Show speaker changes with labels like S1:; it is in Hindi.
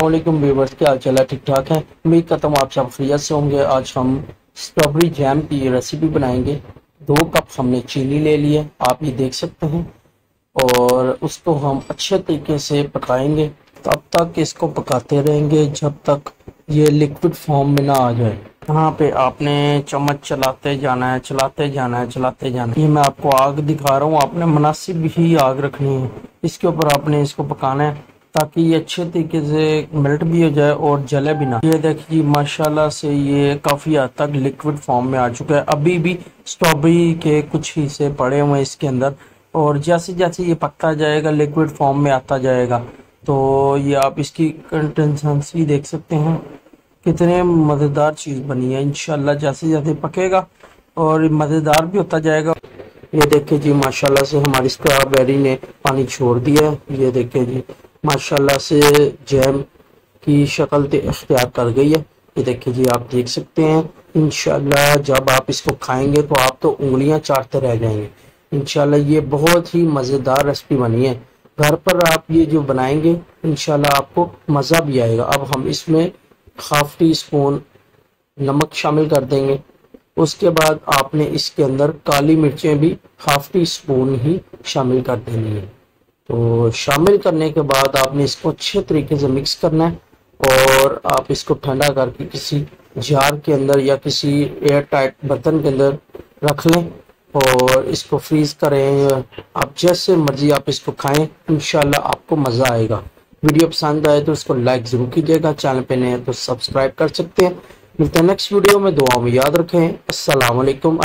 S1: अस्सलाम वालेकुम व्यूअर्स, क्या हाल चाल है? ठीक ठाक है। उम्मीद करता हूँ आप सब खैरियत से होंगे। आज हम स्ट्रॉबेरी जैम की रेसिपी बनाएंगे। 2 कप हमने चीनी ले लिया, आप ये देख सकते हैं, और उसको हम अच्छे तरीके से पकाएंगे। तब तक इसको पकाते रहेंगे जब तक ये लिक्विड फॉर्म में ना आ जाए। यहाँ पे आपने चम्मच चलाते जाना है, चलाते जाना है, चलाते जाना है। ये मैं आपको आग दिखा रहा हूँ, आपने मुनासिब ही आग रखनी है। इसके ऊपर आपने इसको पकाना है ताकि ये अच्छे तरीके से मेल्ट भी हो जाए और जले भी ना। ये देखिए माशाल्लाह से ये काफ़ी हद तक लिक्विड फॉर्म में आ चुका है। अभी भी स्ट्रॉबेरी के कुछ हिस्से पड़े हुए हैं इसके अंदर, और जैसे जैसे ये पकता जाएगा लिक्विड फॉर्म में आता जाएगा। तो ये आप इसकी कंसिस्टेंसी देख सकते हैं, कितने मज़ेदार चीज़ बनी है। इंशाल्लाह जैसे जैसे पकेगा और मज़ेदार भी होता जाएगा। ये देखिए जी माशाल्लाह से हमारी स्ट्रॉबेरी ने पानी छोड़ दिया है। ये देखिए जी माशाल्लाह से जैम की शक्ल इख्तियार कर गई है। ये देखिए जी आप देख सकते हैं। इंशाल्लाह जब आप इसको खाएंगे तो आप तो उंगलियां चाटते रह जाएंगे। इंशाल्लाह ये बहुत ही मज़ेदार रेसिपी बनी है। घर पर आप ये जो बनाएंगे इंशाल्लाह आपको मज़ा भी आएगा। अब हम इसमें हाफ टी स्पून नमक शामिल कर देंगे। उसके बाद आपने इसके अंदर काली मिर्चें भी हाफ टी स्पून ही शामिल कर देनी है। तो शामिल करने के बाद आपने इसको अच्छे तरीके से मिक्स करना है, और आप इसको ठंडा करके किसी जार के अंदर या किसी एयर टाइट बर्तन के अंदर रख लें और इसको फ्रीज करें। आप जैसे मर्जी आप इसको खाएं, इंशाल्लाह आपको मज़ा आएगा। वीडियो पसंद आए तो इसको लाइक ज़रूर कीजिएगा। चैनल पे नए हैं तो सब्सक्राइब कर सकते हैं। मिलते हैं नेक्स्ट वीडियो में। दुआ में याद रखें। अस्सलाम वालेकुम।